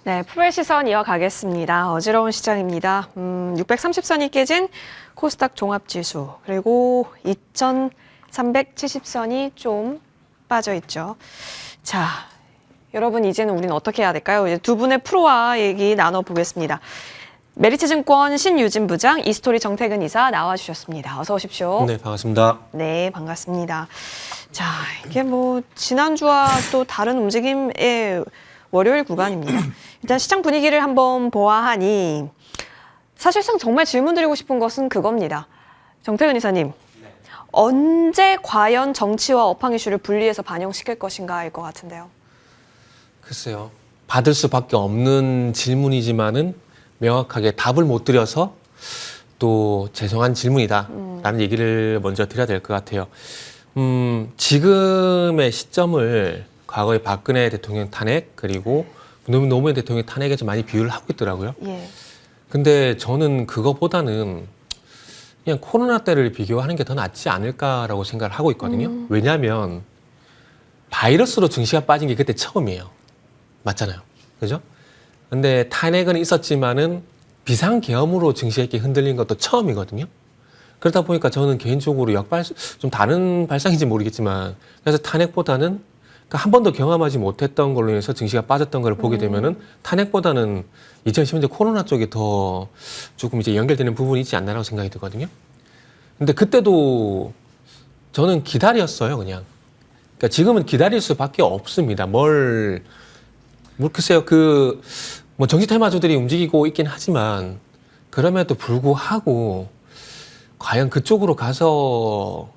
네, 프로의 시선 이어가겠습니다. 어지러운 시장입니다. 630선이 깨진 코스닥 종합지수, 그리고 2370선이 좀 빠져 있죠. 자, 여러분 이제는 우리는 어떻게 해야 될까요? 이제 두 분의 프로와 얘기 나눠보겠습니다. 메리츠증권 신유진 부장, 이스토리 정태근 이사 나와주셨습니다. 어서 오십시오. 네, 반갑습니다. 네, 반갑습니다. 자, 이게 뭐 지난주와 또 다른 움직임의 월요일 구간입니다. 일단 시장 분위기를 한번 보아하니 사실상 정말 질문 드리고 싶은 것은 그겁니다. 정태근 이사님, 언제 과연 정치와 업황 이슈를 분리해서 반영시킬 것인가일 것 같은데요. 글쎄요. 받을 수밖에 없는 질문이지만은 명확하게 답을 못 드려서 또 죄송한 질문이다라는 얘기를 먼저 드려야 될 것 같아요. 지금의 시점을 과거의 박근혜 대통령 탄핵 그리고 노무현 대통령 탄핵에 좀 많이 비유를 하고 있더라고요. 예. 근데 저는 그거보다는 그냥 코로나 때를 비교하는 게 더 낫지 않을까라고 생각을 하고 있거든요. 왜냐하면 바이러스로 증시가 빠진 게 그때 처음이에요. 맞잖아요. 그죠? 근데 탄핵은 있었지만은 비상계엄으로 증시가 이렇게 흔들린 것도 처음이거든요. 그러다 보니까 저는 개인적으로 좀 다른 발상인지 모르겠지만 그래서 탄핵보다는 그러니까 한 번도 경험하지 못했던 걸로 인해서 증시가 빠졌던 걸 보게 되면은 탄핵보다는 2010년대 코로나 쪽에 더 조금 이제 연결되는 부분이 있지 않나라고 생각이 들거든요. 근데 그때도 저는 기다렸어요, 그냥. 그러니까 지금은 기다릴 수밖에 없습니다. 글쎄요, 뭐 정치 테마주들이 움직이고 있긴 하지만 그럼에도 불구하고 과연 그쪽으로 가서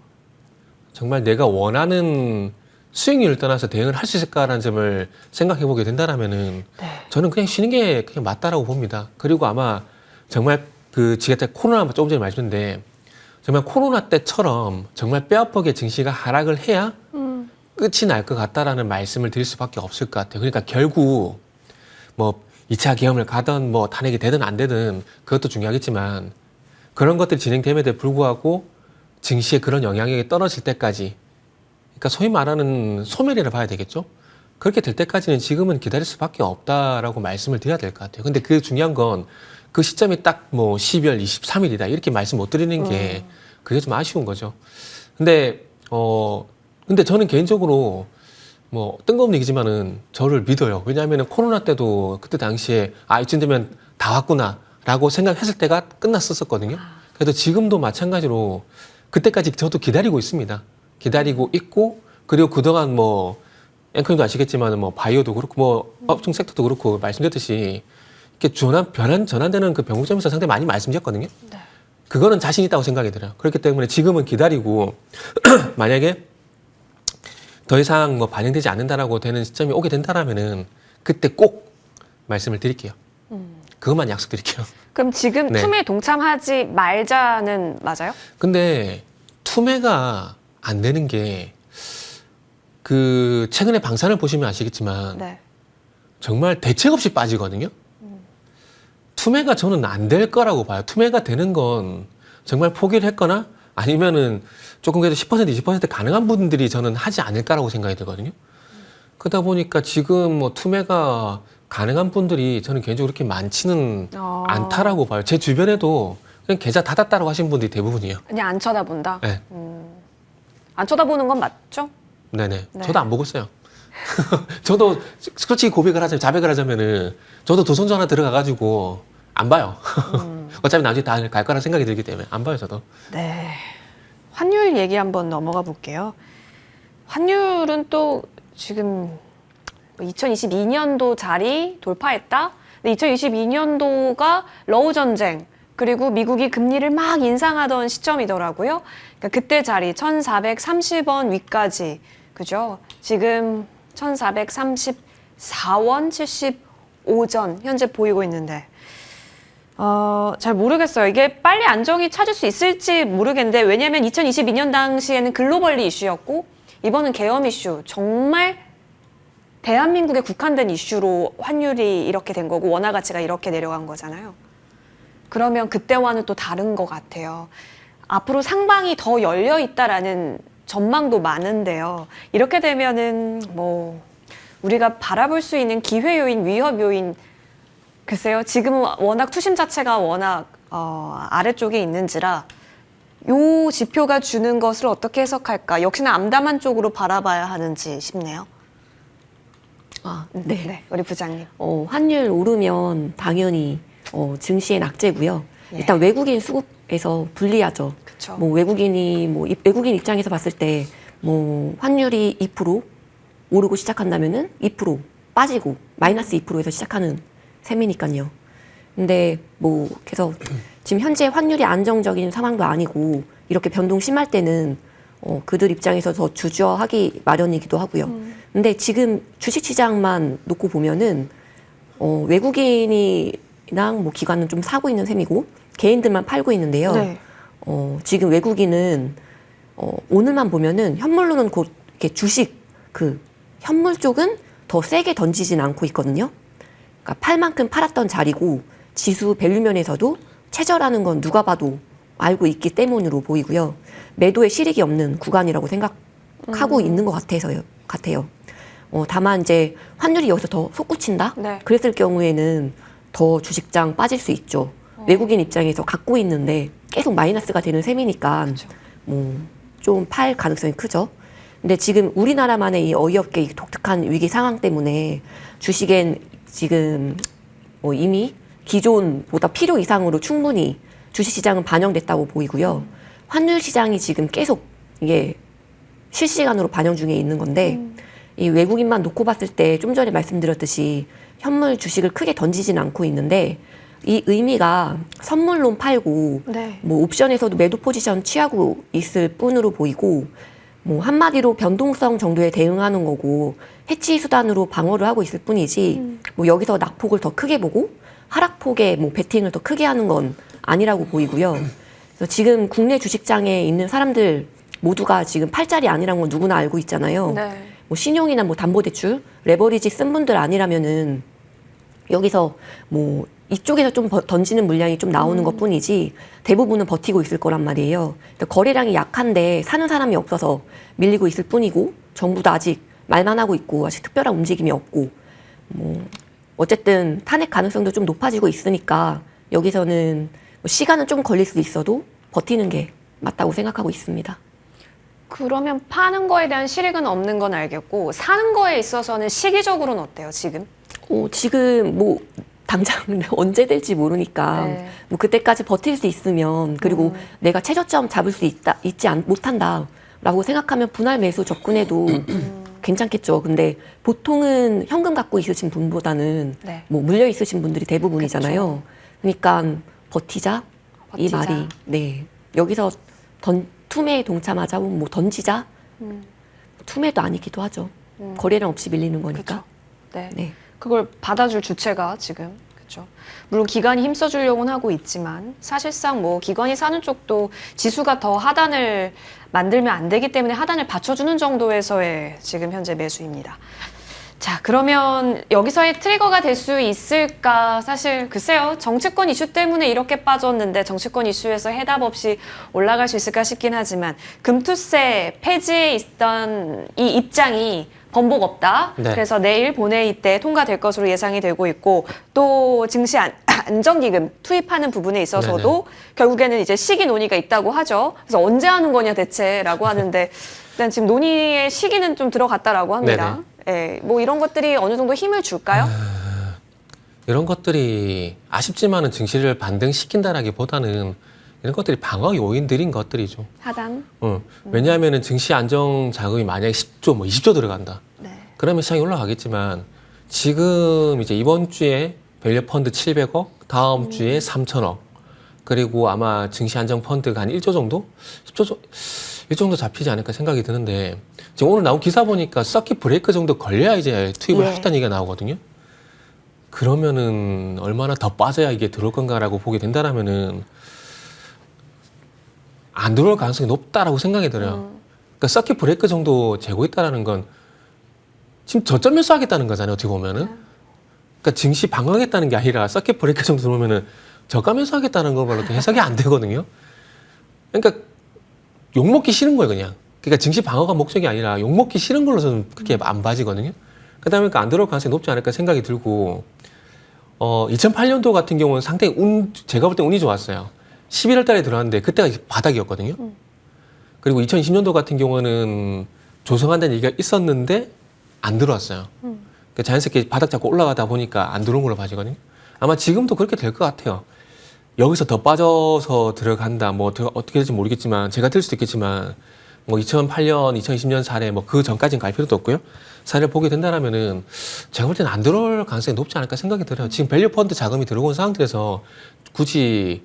정말 내가 원하는 수익률을 떠나서 대응을 할 수 있을까라는 점을 생각해 보게 된다라면은 저는 그냥 쉬는 게 그냥 맞다라고 봅니다. 그리고 아마 정말 제가 코로나 조금 전에 말씀드렸는데 정말 코로나 때처럼 정말 뼈아프게 증시가 하락을 해야 끝이 날 것 같다라는 말씀을 드릴 수밖에 없을 것 같아요. 그러니까 결국 뭐 2차 계엄을 가든 뭐 탄핵이 되든 안 되든 그것도 중요하겠지만 그런 것들이 진행됨에도 불구하고 증시에 그런 영향력이 떨어질 때까지 그러니까 소위 말하는 소멸이라 봐야 되겠죠. 그렇게 될 때까지는 지금은 기다릴 수밖에 없다라고 말씀을 드려야 될 것 같아요. 근데 그 중요한 건 그 시점이 딱 뭐 12월 23일이다 이렇게 말씀 못 드리는 게 그게 좀 아쉬운 거죠. 근데 저는 개인적으로 뭐 뜬금없는 얘기지만은 저를 믿어요. 왜냐하면 코로나 때도 그때 당시에 이쯤 되면 다 왔구나라고 생각했을 때가 끝났었거든요. 그래서 지금도 마찬가지로 그때까지 저도 기다리고 있습니다. 기다리고 있고 그리고 그동안 뭐 앵커님도 아시겠지만 뭐 바이오도 그렇고 뭐 업종 섹터도 그렇고 말씀드렸듯이 이렇게 전환되는 그 변곡점에서 상당히 많이 말씀드렸거든요. 네. 그거는 자신 있다고 생각이 들어요. 그렇기 때문에 지금은 기다리고 만약에 더 이상 뭐 반영되지 않는다라고 되는 시점이 오게 된다라면은 그때 꼭 말씀을 드릴게요. 그것만 약속드릴게요. 그럼 지금 네. 투매에 동참하지 말자는 맞아요? 근데 투매가 안 되는 게 최근에 방산을 보시면 아시겠지만 네. 정말 대책 없이 빠지거든요. 투매가 저는 안 될 거라고 봐요. 투매가 되는 건 정말 포기를 했거나 아니면은 조금 그래도 10%, 20% 가능한 분들이 저는 하지 않을까라고 생각이 들거든요. 그러다 보니까 지금 뭐 투매가 가능한 분들이 저는 개인적으로 그렇게 많지는 않다라고 봐요. 제 주변에도 그냥 계좌 닫았다라고 하신 분들이 대부분이에요. 그냥 안 쳐다본다? 네. 안 쳐다보는 건 맞죠? 네네. 네. 저도 안 보고 있어요. 저도 솔직히 자백을 하자면은 저도 도선전 하나 들어가가지고 안 봐요. 어차피 나중에 다 갈 거라 생각이 들기 때문에 안 봐요, 저도. 네. 환율 얘기 한번 넘어가 볼게요. 환율은 또 지금 2022년도 자리 돌파했다? 근데 2022년도가 러우 전쟁, 그리고 미국이 금리를 막 인상하던 시점이더라고요. 그러니까 그때 자리 1,430원 위까지, 그죠? 지금 1,434원 75전 현재 보이고 있는데 잘 모르겠어요. 이게 빨리 안정이 찾을 수 있을지 모르겠는데 왜냐하면 2022년 당시에는 글로벌리 이슈였고 이번은 계엄 이슈, 정말 대한민국에 국한된 이슈로 환율이 이렇게 된 거고 원화 가치가 이렇게 내려간 거잖아요. 그러면 그때와는 또 다른 것 같아요. 앞으로 상방이 더 열려 있다라는 전망도 많은데요. 이렇게 되면은 뭐 우리가 바라볼 수 있는 기회 요인, 위협 요인 글쎄요. 지금은 워낙 투심 자체가 워낙 아래쪽에 있는지라 요 지표가 주는 것을 어떻게 해석할까? 역시나 암담한 쪽으로 바라봐야 하는지 싶네요. 네. 네, 우리 부장님. 환율 오르면 당연히 증시의 낙제고요. 예. 일단 외국인 수급에서 불리하죠. 그쵸. 뭐 외국인이 외국인 입장에서 봤을 때 뭐 환율이 2% 오르고 시작한다면은 2% 빠지고 마이너스 2%에서 시작하는 셈이니까요. 근데 뭐 그래서 지금 현재 환율이 안정적인 상황도 아니고 이렇게 변동 심할 때는 그들 입장에서 더 주저하기 마련이기도 하고요. 근데 지금 주식시장만 놓고 보면은 외국인이랑 뭐 기관은 좀 사고 있는 셈이고 개인들만 팔고 있는데요. 네. 지금 외국인은 오늘만 보면은 현물로는 곧 이렇게 주식 현물 쪽은 더 세게 던지진 않고 있거든요. 그러니까 팔 만큼 팔았던 자리고 지수 밸류면에서도 최저라는 건 누가 봐도 알고 있기 때문으로 보이고요. 매도에 실익이 없는 구간이라고 생각하고 있는 것 같아요. 다만 이제 환율이 여기서 더 솟구친다? 네. 그랬을 경우에는 더 주식장 빠질 수 있죠. 외국인 입장에서 갖고 있는데 계속 마이너스가 되는 셈이니까 뭐 좀 팔 가능성이 크죠. 근데 지금 우리나라만의 이 어이없게 이 독특한 위기 상황 때문에 주식엔 지금 이미 기존보다 필요 이상으로 충분히 주식시장은 반영됐다고 보이고요. 환율 시장이 지금 계속 이게 실시간으로 반영 중에 있는 건데 이 외국인만 놓고 봤을 때 좀 전에 말씀드렸듯이 현물 주식을 크게 던지진 않고 있는데 이 의미가 선물론 팔고 네. 뭐 옵션에서도 매도 포지션 취하고 있을 뿐으로 보이고 뭐 한마디로 변동성 정도에 대응하는 거고 해치 수단으로 방어를 하고 있을 뿐이지 뭐 여기서 낙폭을 더 크게 보고 하락폭에 뭐 베팅을 더 크게 하는 건 아니라고 보이고요. 그래서 지금 국내 주식장에 있는 사람들 모두가 지금 팔자리 아니라는 건 누구나 알고 있잖아요. 네. 뭐 신용이나 뭐 담보대출, 레버리지 쓴 분들 아니라면은 여기서 뭐 이쪽에서 좀 던지는 물량이 좀 나오는 것 뿐이지 대부분은 버티고 있을 거란 말이에요. 그러니까 거래량이 약한데 사는 사람이 없어서 밀리고 있을 뿐이고 정부도 아직 말만 하고 있고 아직 특별한 움직임이 없고 뭐 어쨌든 탄핵 가능성도 좀 높아지고 있으니까 여기서는 뭐 시간은 좀 걸릴 수도 있어도 버티는 게 맞다고 생각하고 있습니다. 그러면 파는 거에 대한 실익은 없는 건 알겠고 사는 거에 있어서는 시기적으로는 어때요, 지금? 지금 뭐 당장 언제 될지 모르니까 네. 뭐 그때까지 버틸 수 있으면 그리고 내가 최저점 잡을 수 못한다라고 생각하면 분할 매수 접근해도 괜찮겠죠. 근데 보통은 현금 갖고 있으신 분보다는 네. 뭐 물려 있으신 분들이 대부분이잖아요. 그러니까 버티자 이 버티자. 말이 네 여기서 투매에 동참하자 뭐 던지자 투매도 아니기도 하죠. 거래량 없이 밀리는 거니까. 네. 네. 그걸 받아줄 주체가 지금 그렇죠. 물론 기관이 힘써주려고는 하고 있지만 사실상 뭐 기관이 사는 쪽도 지수가 더 하단을 만들면 안 되기 때문에 하단을 받쳐주는 정도에서의 지금 현재 매수입니다. 자, 그러면 여기서의 트리거가 될 수 있을까? 사실 글쎄요. 정치권 이슈 때문에 이렇게 빠졌는데 정치권 이슈에서 해답 없이 올라갈 수 있을까 싶긴 하지만 금투세 폐지에 있던 이 입장이 번복 없다. 네. 그래서 내일 본회의 때 통과될 것으로 예상이 되고 있고 또 증시 안정기금 투입하는 부분에 있어서도 결국에는 이제 시기 논의가 있다고 하죠. 그래서 언제 하는 거냐 대체라고 하는데 일단 지금 논의의 시기는 좀 들어갔다라고 합니다. 예, 뭐 이런 것들이 어느 정도 힘을 줄까요? 이런 것들이 아쉽지만은 증시를 반등시킨다라기보다는 이런 것들이 방어 요인들인 것들이죠. 하단. 왜냐하면은 증시 안정 자금이 만약에 10조, 뭐 20조 들어간다. 네. 그러면 시장이 올라가겠지만 지금 이제 이번 주에 밸류 펀드 700억, 다음 주에 3천억, 그리고 아마 증시 안정 펀드가 한 1조 정도? 1 정도 잡히지 않을까 생각이 드는데 지금 오늘 나온 기사 보니까 서킷 브레이크 정도 걸려야 이제 투입을 예. 하겠다는 얘기가 나오거든요. 그러면은 얼마나 더 빠져야 이게 들어올 건가라고 보게 된다라면은 안 들어올 가능성이 높다라고 생각이 들어요. 그러니까 서킷 브레이크 정도 재고 있다라는 건 지금 저점 매수하겠다는 거잖아요. 어떻게 보면은. 그러니까 증시 방어하겠다는 게 아니라 서킷 브레이크 정도 들어오면은 저가 매수하겠다는 거로 해석이 안 되거든요. 그러니까 욕먹기 싫은 거예요, 그냥. 그러니까 증시 방어가 목적이 아니라 욕먹기 싫은 걸로 저는 그렇게 안 봐지거든요. 그러다 보니까 안 들어올 가능성이 높지 않을까 생각이 들고, 2008년도 같은 경우는 상당히 제가 볼 때 운이 좋았어요. 11월 달에 들어왔는데 그때가 바닥이었거든요. 그리고 2020년도 같은 경우는 조성한다는 얘기가 있었는데 안 들어왔어요. 그러니까 자연스럽게 바닥 잡고 올라가다 보니까 안 들어온 걸로 봐지거든요. 아마 지금도 그렇게 될 것 같아요. 여기서 더 빠져서 들어간다, 뭐 어떻게 될지 모르겠지만 제가 들 수도 있겠지만 뭐 2008년, 2020년 사례 뭐 그 전까지는 갈 필요도 없고요. 사례를 보게 된다라면은 제가 볼 때는 안 들어올 가능성이 높지 않을까 생각이 들어요. 지금 밸류 펀드 자금이 들어온 상황들에서 굳이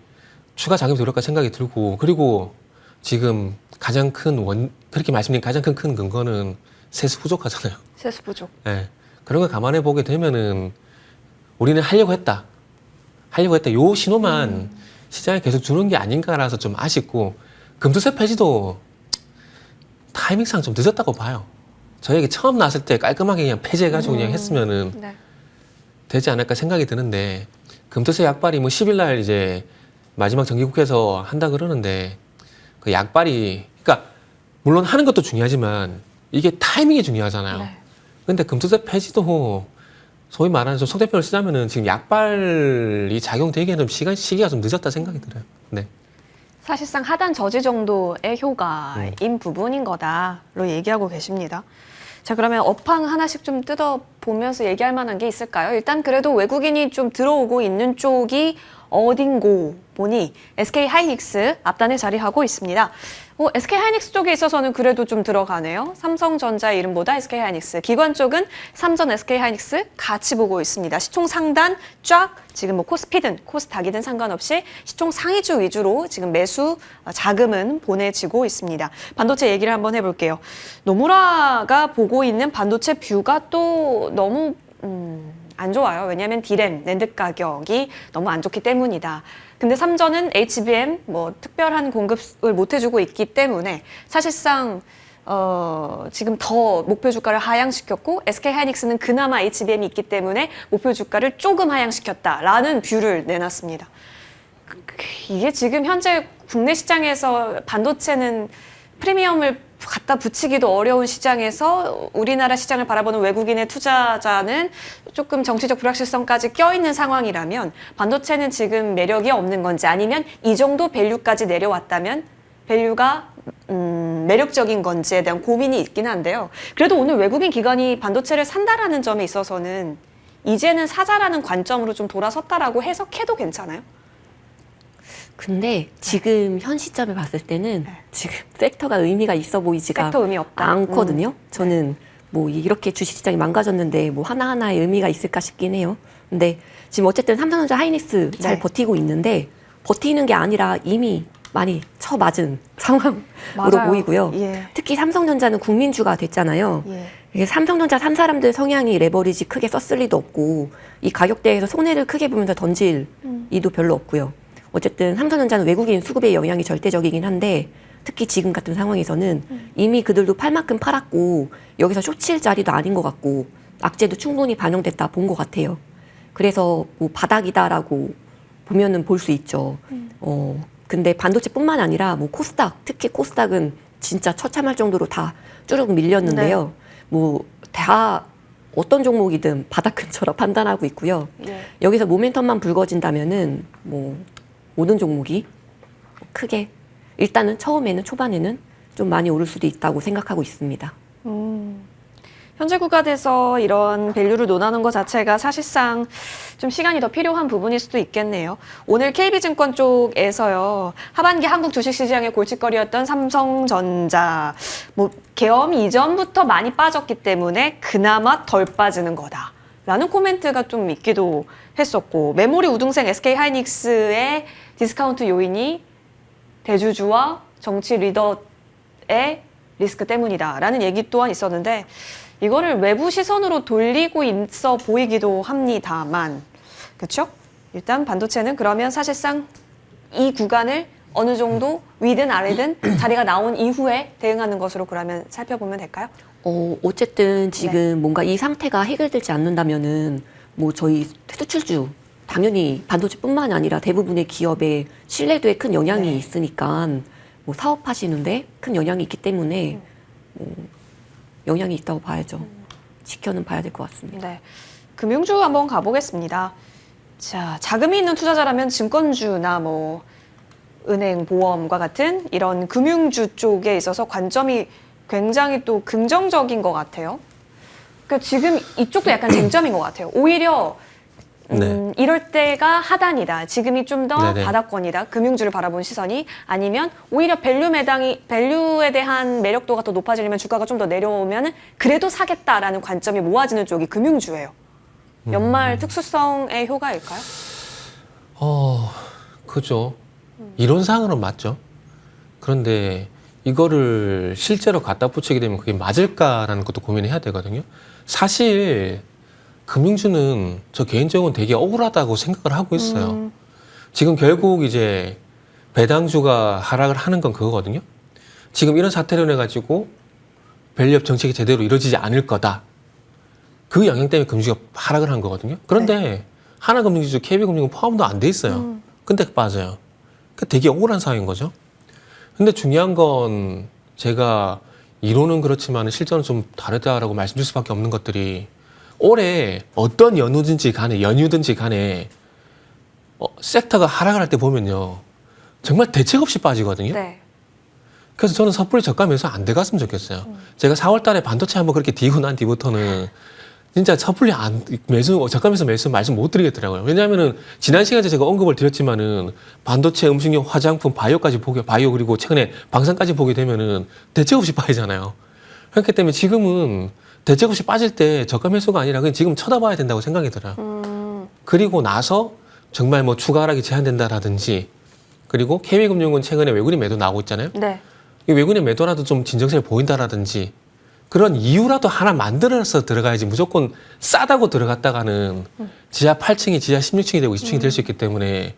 추가 자금이 들어올까 생각이 들고, 그리고 지금 가장 큰 그렇게 말씀드린 가장 큰 근거는 세수 부족하잖아요. 세수 부족. 네. 그런 걸 감안해 보게 되면은 우리는 하려고 했다. 요 신호만 시장에 계속 주는 게 아닌가라서 좀 아쉽고, 금투세 폐지도 타이밍상 좀 늦었다고 봐요. 저에게 처음 나왔을 때 깔끔하게 그냥 폐지해가지고 그냥 했으면은 네. 되지 않을까 생각이 드는데, 금투세 약발이 뭐 10일 날 이제 마지막 정기국회에서 한다 그러는데, 그 약발이, 그러니까 물론 하는 것도 중요하지만 이게 타이밍이 중요하잖아요. 네. 근데 금투세 폐지도 소위 말하는 좀 속대표를 쓰자면은 지금 약발이 작용되기에는 시기가 좀 늦었다 생각이 들어요. 네. 사실상 하단 저지 정도의 효과인 부분인 거다로 얘기하고 계십니다. 자, 그러면 업황 하나씩 좀 뜯어보면서 얘기할 만한 게 있을까요? 일단 그래도 외국인이 좀 들어오고 있는 쪽이 어딘고 보니 SK 하이닉스 앞단에 자리하고 있습니다. SK 하이닉스 쪽에 있어서는 그래도 좀 들어가네요. 삼성전자의 이름보다 SK 하이닉스. 기관 쪽은 삼전 SK 하이닉스 같이 보고 있습니다. 시총 상단 쫙 지금 뭐 코스피든 코스닥이든 상관없이 시총 상위주 위주로 지금 매수 자금은 보내지고 있습니다. 반도체 얘기를 한번 해볼게요. 노무라가 보고 있는 반도체 뷰가 또 너무 안 좋아요. 왜냐하면 디램, 낸드 가격이 너무 안 좋기 때문이다. 근데 삼전은 HBM 뭐 특별한 공급을 못 해주고 있기 때문에 사실상 지금 더 목표 주가를 하향시켰고, SK 하이닉스는 그나마 HBM이 있기 때문에 목표 주가를 조금 하향시켰다라는 뷰를 내놨습니다. 이게 지금 현재 국내 시장에서 반도체는 프리미엄을 갖다 붙이기도 어려운 시장에서 우리나라 시장을 바라보는 외국인의 투자자는 조금 정치적 불확실성까지 껴있는 상황이라면, 반도체는 지금 매력이 없는 건지, 아니면 이 정도 밸류까지 내려왔다면 밸류가 매력적인 건지에 대한 고민이 있긴 한데요. 그래도 오늘 외국인 기관이 반도체를 산다라는 점에 있어서는 이제는 사자라는 관점으로 좀 돌아섰다라고 해석해도 괜찮아요? 근데 지금 현 시점에 봤을 때는 지금 섹터가 의미가 있어 보이지가 섹터 의미 없다. 않거든요. 저는 뭐 이렇게 주식시장이 망가졌는데 뭐 하나하나의 의미가 있을까 싶긴 해요. 근데 지금 어쨌든 삼성전자 하이닉스 잘 네. 버티고 있는데, 버티는 게 아니라 이미 많이 쳐맞은 상황으로 맞아요. 보이고요. 예. 특히 삼성전자는 국민주가 됐잖아요. 예. 이게 삼성전자 산 사람들 성향이 레버리지 크게 썼을 리도 없고, 이 가격대에서 손해를 크게 보면서 던질 이도 별로 없고요. 어쨌든 삼성전자는 외국인 수급의 영향이 절대적이긴 한데, 특히 지금 같은 상황에서는 이미 그들도 팔 만큼 팔았고 여기서 쇼칠 자리도 아닌 것 같고 악재도 충분히 반영됐다 본 것 같아요. 그래서 뭐 바닥이다라고 보면은 볼 수 있죠. 근데 반도체뿐만 아니라 뭐 코스닥, 특히 코스닥은 진짜 처참할 정도로 다 쭈르륵 밀렸는데요. 뭐 다 어떤 종목이든 바닥 근처라 판단하고 있고요. 예. 여기서 모멘텀만 불거진다면은 뭐 모든 종목이 크게 일단은 처음에는 초반에는 좀 많이 오를 수도 있다고 생각하고 있습니다. 현재 구간에서 이런 밸류를 논하는 것 자체가 사실상 좀 시간이 더 필요한 부분일 수도 있겠네요. 오늘 KB증권 쪽에서요, 하반기 한국 주식시장의 골칫거리였던 삼성전자, 뭐 계엄 이전부터 많이 빠졌기 때문에 그나마 덜 빠지는 거다 라는 코멘트가 좀 있기도 했었고, 메모리 우등생 SK 하이닉스의 디스카운트 요인이 대주주와 정치 리더의 리스크 때문이다라는 얘기 또한 있었는데, 이거를 외부 시선으로 돌리고 있어 보이기도 합니다만, 그렇죠? 일단 반도체는 그러면 사실상 이 구간을 어느 정도 위든 아래든 자리가 나온 이후에 대응하는 것으로 그러면 살펴보면 될까요? 어쨌든 지금 뭔가 이 상태가 해결되지 않는다면은 뭐 저희 수출주 당연히 반도체뿐만 아니라 대부분의 기업의 신뢰도에 큰 영향이 있으니까 뭐 사업하시는데 큰 영향이 있기 때문에 영향이 있다고 봐야죠. 지켜는 봐야 될 것 같습니다. 네. 금융주 한번 가보겠습니다. 자, 자금이 있는 투자자라면 증권주나 뭐 은행, 보험과 같은 이런 금융주 쪽에 있어서 관점이 굉장히 또 긍정적인 것 같아요. 그러니까 지금 이쪽도 약간 쟁점인 것 같아요. 오히려 이럴 때가 하단이다. 지금이 좀 더 네네. 바닥권이다. 금융주를 바라본 시선이 아니면 오히려 밸류에 대한 매력도가 더 높아지려면 주가가 좀 더 내려오면 그래도 사겠다라는 관점이 모아지는 쪽이 금융주예요. 연말 특수성의 효과일까요? 그죠. 이론상으로는 맞죠. 그런데 이거를 실제로 갖다 붙이게 되면 그게 맞을까라는 것도 고민해야 되거든요. 사실 금융주는 저 개인적으로는 되게 억울하다고 생각을 하고 있어요. 지금 결국 이제 배당주가 하락을 하는 건 그거거든요. 지금 이런 사태로 인해 가지고 밸류업 정책이 제대로 이루어지지 않을 거다. 그 영향 때문에 금융주가 하락을 한 거거든요. 그런데 하나금융지주, KB금융은 포함도 안 돼 있어요. 근데 빠져요. 그 되게 억울한 상황인 거죠. 근데 중요한 건 제가 이론은 그렇지만 실전은 좀 다르다라고 말씀드릴 수밖에 없는 것들이 올해 어떤 연유든지 간에 섹터가 하락을 할 때 보면요. 정말 대책 없이 빠지거든요. 네. 그래서 저는 섣불리 저가 매수 안 돼갔으면 좋겠어요. 제가 4월 달에 반도체 한번 그렇게 뒤고 난 뒤부터는 진짜 섣불리 저가 매수 말씀 못 드리겠더라고요. 왜냐하면은 지난 시간에 제가 언급을 드렸지만은 반도체, 음식료, 화장품, 바이오 그리고 최근에 방산까지 보게 되면은 대책 없이 빠지잖아요. 그렇기 때문에 지금은 대책 없이 빠질 때 저가 매수가 아니라 그냥 지금 쳐다봐야 된다고 생각이 들어요. 그리고 나서 정말 뭐 추가 하락이 제한된다라든지 그리고 KB금융은 최근에 외국인 매도 나오고 있잖아요. 네. 이 외국인의 매도라도 좀 진정세를 보인다라든지 그런 이유라도 하나 만들어서 들어가야지 무조건 싸다고 들어갔다가는 지하 8층이 지하 16층이 되고 20층이 될 수 있기 때문에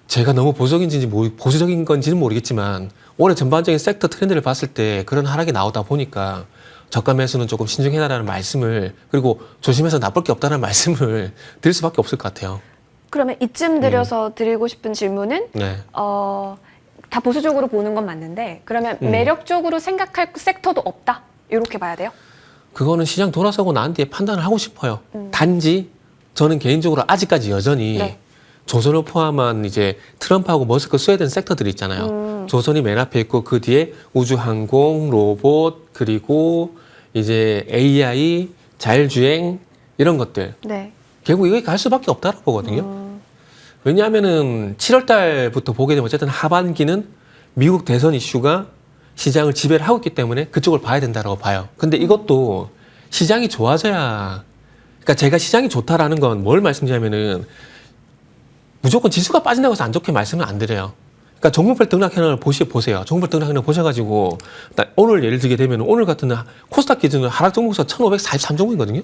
제가 너무 보수적인 건지는 모르겠지만 올해 전반적인 섹터 트렌드를 봤을 때 그런 하락이 나오다 보니까 저가 매수는 조금 신중해라라는 말씀을 그리고 조심해서 나쁠 게 없다는 말씀을 드릴 수밖에 없을 것 같아요. 그러면 이쯤 들여서 드리고 싶은 질문은 네. 다 보수적으로 보는 건 맞는데 그러면 매력적으로 생각할 섹터도 없다. 이렇게 봐야 돼요? 그거는 시장 돌아서고 난 뒤에 판단을 하고 싶어요. 단지 저는 개인적으로 아직까지 여전히 네. 조선을 포함한 이제 트럼프하고 머스크 스웨덴 섹터들이 있잖아요. 조선이 맨 앞에 있고 그 뒤에 우주항공, 로봇, 그리고 이제 AI, 자율주행 이런 것들. 네. 결국 이게 갈 수밖에 없다고 보거든요. 왜냐하면은 7월 달부터 보게 되면 어쨌든 하반기는 미국 대선 이슈가 시장을 지배를 하고 있기 때문에 그쪽을 봐야 된다고 봐요. 근데 이것도 시장이 좋아져야, 그러니까 제가 시장이 좋다라는 건 뭘 말씀드리냐면은 무조건 지수가 빠진다고 해서 안 좋게 말씀은 안 드려요. 그러니까 종목별 등락현황을 보세요. 종목별 등락현황 보셔가지고 오늘 예를 들게 되면 오늘 같은 코스닥 기준으로 하락 종목수 1543종목이거든요.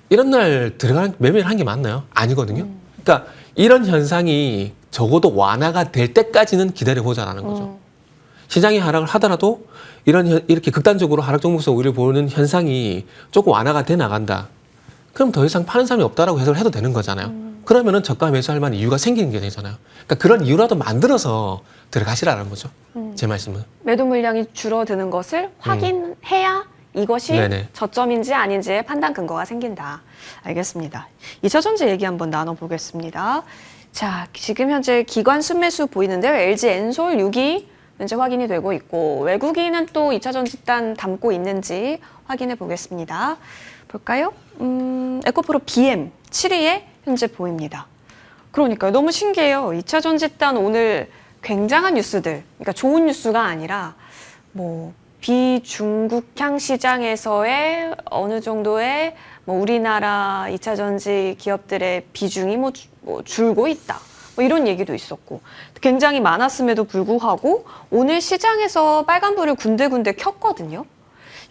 이런 날 매매를 한 게 맞나요? 아니거든요. 그러니까 이런 현상이 적어도 완화가 될 때까지는 기다려보자라는 거죠. 시장이 하락을 하더라도 이렇게 극단적으로 하락 종목수 우위를 보는 현상이 조금 완화가 돼 나간다. 그럼 더 이상 파는 사람이 없다라고 해석을 해도 되는 거잖아요. 그러면은 저가 매수할 만한 이유가 생기는 게 되잖아요. 그러니까 그런 이유라도 만들어서 들어가시라는 거죠. 제 말씀은. 매도 물량이 줄어드는 것을 확인해야 이것이 네네. 저점인지 아닌지의 판단 근거가 생긴다. 알겠습니다. 2차전지 얘기 한번 나눠보겠습니다. 자, 지금 현재 기관 순매수 보이는데요. LG 엔솔 6위 현재 확인이 되고 있고 외국인은 또 2차전지단 담고 있는지 확인해 보겠습니다. 볼까요? 에코프로 BM 7위에 현재 보입니다. 그러니까요. 너무 신기해요. 2차전지단 오늘 굉장한 뉴스들, 그러니까 좋은 뉴스가 아니라 뭐 비중국향 시장에서의 어느 정도의 뭐 우리나라 2차전지 기업들의 비중이 뭐 줄고 있다. 뭐 이런 얘기도 있었고 굉장히 많았음에도 불구하고 오늘 시장에서 빨간불을 군데군데 켰거든요.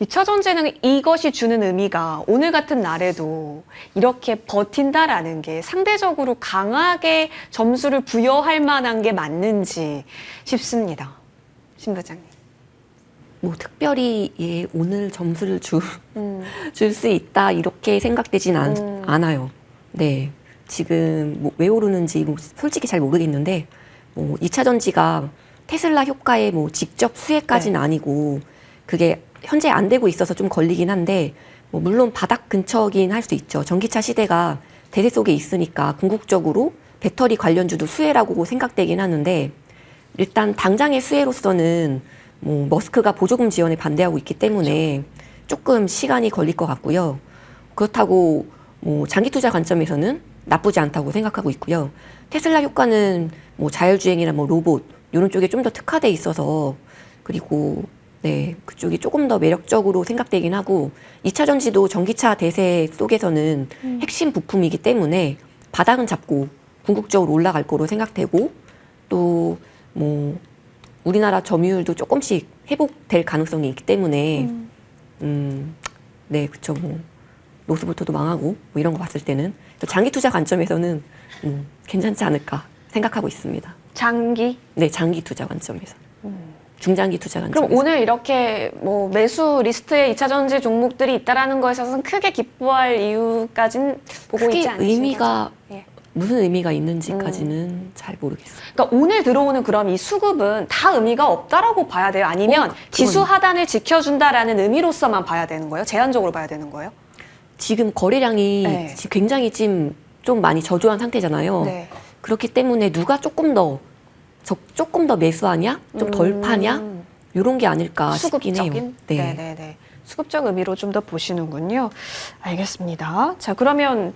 2차전지는 이것이 주는 의미가 오늘 같은 날에도 이렇게 버틴다라는 게 상대적으로 강하게 점수를 부여할 만한 게 맞는지 싶습니다. 신 부장님. 뭐 특별히 오늘 점수를 줄 수 있다 이렇게 생각되진 않아요. 네. 지금 뭐 왜 오르는지 뭐 솔직히 잘 모르겠는데 뭐 2차 전지가 테슬라 효과의 뭐 직접 수혜까지는 아니고 그게 현재 안 되고 있어서 좀 걸리긴 한데 뭐 물론 바닥 근처긴 할 수 있죠. 전기차 시대가 대세 속에 있으니까 궁극적으로 배터리 관련주도 수혜라고 생각되긴 하는데 일단 당장의 수혜로서는 뭐 머스크가 보조금 지원에 반대하고 있기 때문에 조금 시간이 걸릴 것 같고요. 그렇다고 뭐 장기 투자 관점에서는 나쁘지 않다고 생각하고 있고요. 테슬라 효과는 뭐 자율주행이나 뭐 로봇 이런 쪽에 좀 더 특화돼 있어서 그리고 네, 그쪽이 조금 더 매력적으로 생각되긴 하고 2차 전지도 전기차 대세 속에서는 핵심 부품이기 때문에 바닥은 잡고 궁극적으로 올라갈 거로 생각되고 또 뭐 우리나라 점유율도 조금씩 회복될 가능성이 있기 때문에 네, 그쵸. 뭐 로스부터도 망하고 뭐 이런 거 봤을 때는 또 장기 투자 관점에서는 괜찮지 않을까 생각하고 있습니다. 장기? 네, 장기 투자 관점에서. 중장기 투자 관점에서. 그럼 오늘 이렇게 뭐 매수 리스트에 2차 전지 종목들이 있다라는 거에 있어서는 크게 기뻐할 이유까지는 보고 크게 있지 않으신가요? 의미가 예. 무슨 의미가 있는지까지는 잘 모르겠어요. 그러니까 오늘 들어오는 그럼 이 수급은 다 의미가 없다라고 봐야 돼요? 아니면 지수 하단을 지켜준다라는 의미로서만 봐야 되는 거예요? 제한적으로 봐야 되는 거예요? 지금 거래량이 네. 지금 굉장히 좀 많이 저조한 상태잖아요. 네. 그렇기 때문에 누가 조금 더 매수하냐, 좀 덜 파냐, 이런 게 아닐까 싶긴 해요. 수급적인? 네네네. 수급적 의미로 좀 더 보시는군요. 알겠습니다. 자, 그러면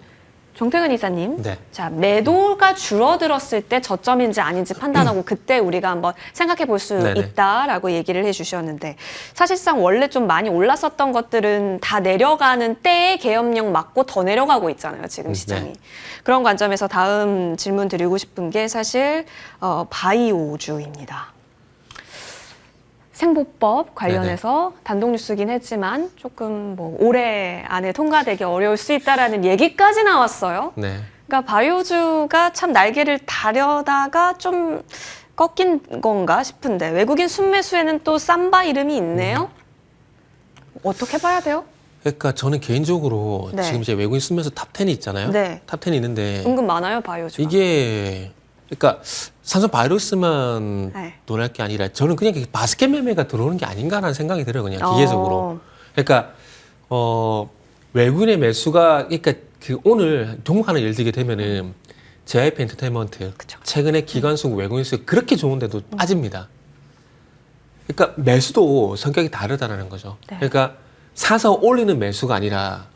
정태근 이사님. 네. 자, 매도가 줄어들었을 때 저점인지 아닌지 판단하고 그때 우리가 한번 생각해 볼 수 네네. 있다라고 얘기를 해 주셨는데 사실상 원래 좀 많이 올랐었던 것들은 다 내려가는 때의 계엄령 맞고 더 내려가고 있잖아요, 지금 시장이. 네. 그런 관점에서 다음 질문 드리고 싶은 게 사실 바이오주입니다. 생보법 관련해서 단독 뉴스긴 했지만 조금 뭐 올해 안에 통과되기 어려울 수 있다라는 얘기까지 나왔어요. 네. 그러니까 바이오주가 참 날개를 다려다가 좀 꺾인 건가 싶은데 외국인 순매수에는 또 삼바 이름이 있네요. 어떻게 봐야 돼요? 그러니까 저는 개인적으로 네. 지금 이제 외국인 쓰면서 탑 10이 있잖아요. 네. 탑 10이 있는데 은근 많아요, 바이오주가. 이게 그러니까 삼성 바이오로스만 네. 논할 게 아니라 저는 그냥 바스켓 매매가 들어오는 게 아닌가라는 생각이 들어요. 그냥 기계적으로. 그러니까 외국인의 매수가 그러니까 그 오늘 종목 하나 예를 들게 되면은 JYP 엔터테인먼트 그쵸. 최근에 기관수 외국인 수 그렇게 좋은데도 빠집니다. 그러니까 매수도 성격이 다르다는 거죠. 네. 그러니까 사서 올리는 매수가 아니라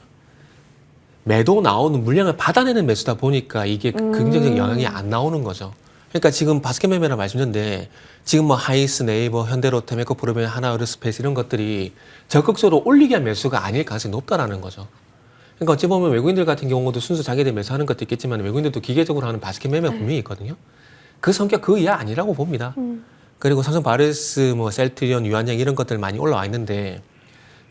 매도 나오는 물량을 받아내는 매수다 보니까 이게 긍정적 영향이 안 나오는 거죠. 그러니까 지금 바스켓 매매라 말씀드렸는데 지금 뭐 하이스, 네이버, 현대로템, 에코프로비안, 하나으로스페이스 이런 것들이 적극적으로 올리기 위한 매수가 아닐 가능성이 높다라는 거죠. 그러니까 어찌 보면 외국인들 같은 경우도 순수 자기들 매수하는 것도 있겠지만 외국인들도 기계적으로 하는 바스켓 매매가 분명히 있거든요. 그 성격 그 이하 아니라고 봅니다. 그리고 삼성 바이오로스, 뭐 셀트리온, 유한양 이런 것들 많이 올라와 있는데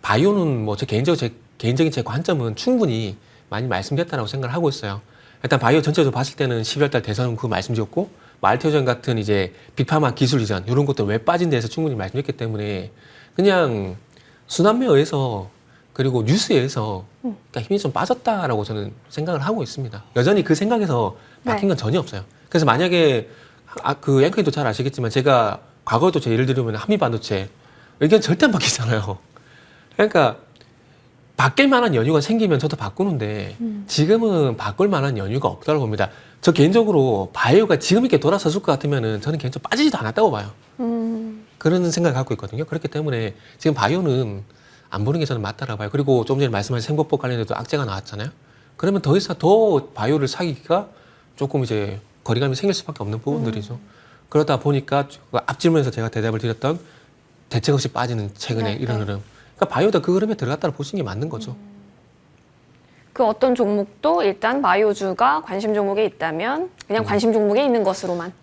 바이오는 뭐 저 개인적인 제 관점은 충분히 많이 말씀드렸다고 생각을 하고 있어요. 일단 바이오 전체적으로 봤을 때는 12월 달 대선 그 말씀드렸고 말티오전 같은 이제 빅파마 기술 이전 이런 것도 왜 빠진 데에서 충분히 말씀드렸기 때문에 그냥 순환매어에서 그리고 뉴스에서 그러니까 힘이 좀 빠졌다라고 저는 생각을 하고 있습니다. 여전히 그 생각에서 바뀐 건 전혀 없어요. 그래서 만약에 그 앵커님도 잘 아시겠지만 제가 과거에도 제 예를 들면 한미반도체 의견 절대 안 바뀌잖아요. 그러니까 바뀔 만한 연유가 생기면 저도 바꾸는데 지금은 바꿀 만한 연유가 없다고 봅니다. 저 개인적으로 바이오가 지금 이렇게 돌아섰을 것 같으면은 저는 개인적으로 빠지지도 않았다고 봐요. 그런 생각을 갖고 있거든요. 그렇기 때문에 지금 바이오는 안 보는 게 저는 맞다라고 봐요. 그리고 좀 전에 말씀하신 생보법 관련해도 악재가 나왔잖아요. 그러면 더 이상 더 바이오를 사기가 조금 이제 거리감이 생길 수밖에 없는 부분들이죠. 그러다 보니까 앞질문에서 제가 대답을 드렸던 대책 없이 빠지는 최근에 이런 흐름. 그러니까 바이오도 그 흐름에 들어갔다고 보시는 게 맞는 거죠. 그 어떤 종목도 일단 바이오주가 관심 종목에 있다면 그냥 관심 종목에 있는 것으로만.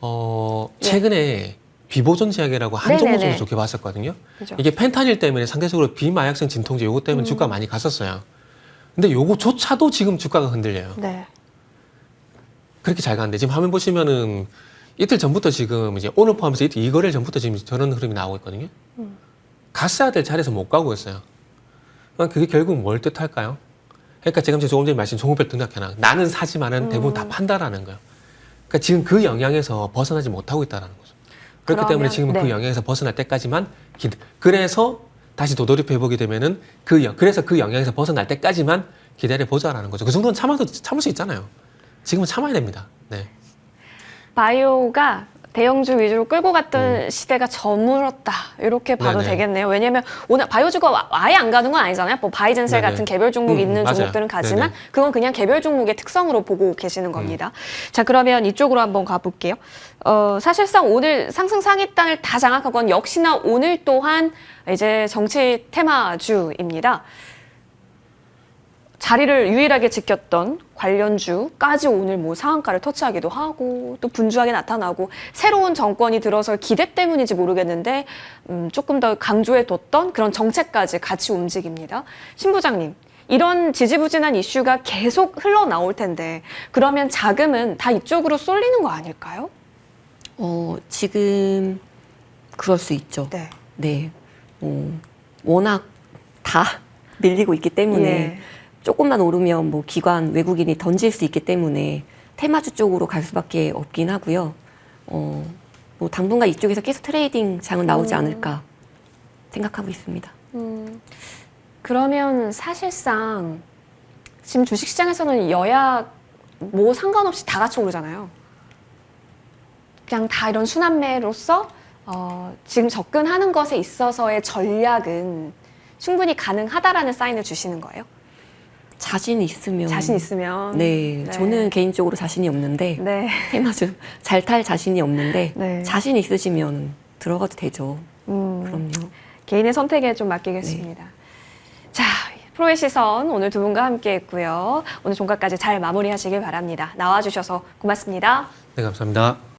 최근에 비보존 제약이라고 한 종목 정도 좋게 봤었거든요. 그죠. 이게 펜타닐 때문에 상대적으로 비마약성 진통제 요거 때문에 주가 많이 갔었어요. 근데 요거조차도 지금 주가가 흔들려요. 네. 그렇게 잘 가는데 지금 화면 보시면은 이틀 전부터 지금 이제 오늘 포함해서 이틀 2거래일 전부터 지금 저런 흐름이 나오고 있거든요. 갔어야 될 자리에서 못 가고 있어요. 그게 결국 뭘 뜻할까요? 그러니까 제가 조금 전에 말씀 종목별 등락해놔. 나는 사지만은 대부분 다 판다라는 거예요. 그러니까 지금 그 영향에서 벗어나지 못하고 있다라는 거죠. 그렇기 때문에 지금은 그 영향에서 벗어날 때까지만 그래서 다시 도돌이표 해보게 되면은 그래서 그 영향에서 벗어날 때까지만 기다려 보자라는 거죠. 그 정도는 참을 수 있잖아요. 지금은 참아야 됩니다. 네. 바이오가 대형주 위주로 끌고 갔던 시대가 저물었다 이렇게 봐도 네네. 되겠네요. 왜냐하면 오늘 바이오주가 아예 안 가는 건 아니잖아요. 뭐 바이젠셀 네네. 같은 개별 종목이 있는 맞아요. 종목들은 가지만 네네. 그건 그냥 개별 종목의 특성으로 보고 계시는 겁니다. 자, 그러면 이쪽으로 한번 가볼게요. 사실상 오늘 상승 상위단을 다 장악한 건 역시나 오늘 또한 이제 정치 테마주입니다. 자리를 유일하게 지켰던 관련주까지 오늘 뭐 상한가를 터치하기도 하고 또 분주하게 나타나고 새로운 정권이 들어설 기대 때문인지 모르겠는데 조금 더 강조해뒀던 그런 정책까지 같이 움직입니다. 신 부장님, 이런 지지부진한 이슈가 계속 흘러나올 텐데 그러면 자금은 다 이쪽으로 쏠리는 거 아닐까요? 지금 그럴 수 있죠. 네. 네. 워낙 다 밀리고 있기 때문에 예. 조금만 오르면 뭐 기관 외국인이 던질 수 있기 때문에 테마주 쪽으로 갈 수밖에 없긴 하고요. 뭐 당분간 이쪽에서 계속 트레이딩 장은 나오지 않을까 생각하고 있습니다. 그러면 사실상 지금 주식시장에서는 여야 뭐 상관없이 다 같이 오르잖아요. 그냥 다 이런 순환매로서 지금 접근하는 것에 있어서의 전략은 충분히 가능하다라는 사인을 주시는 거예요. 자신 있으면. 자신 있으면. 네, 저는 개인적으로 자신이 없는데 네. 테마주 잘 탈 자신이 없는데 네. 자신 있으시면 들어가도 되죠. 그럼요. 개인의 선택에 좀 맡기겠습니다. 자, 프로의 시선 오늘 두 분과 함께 했고요. 오늘 종가까지 잘 마무리하시길 바랍니다. 나와주셔서 고맙습니다. 네, 감사합니다.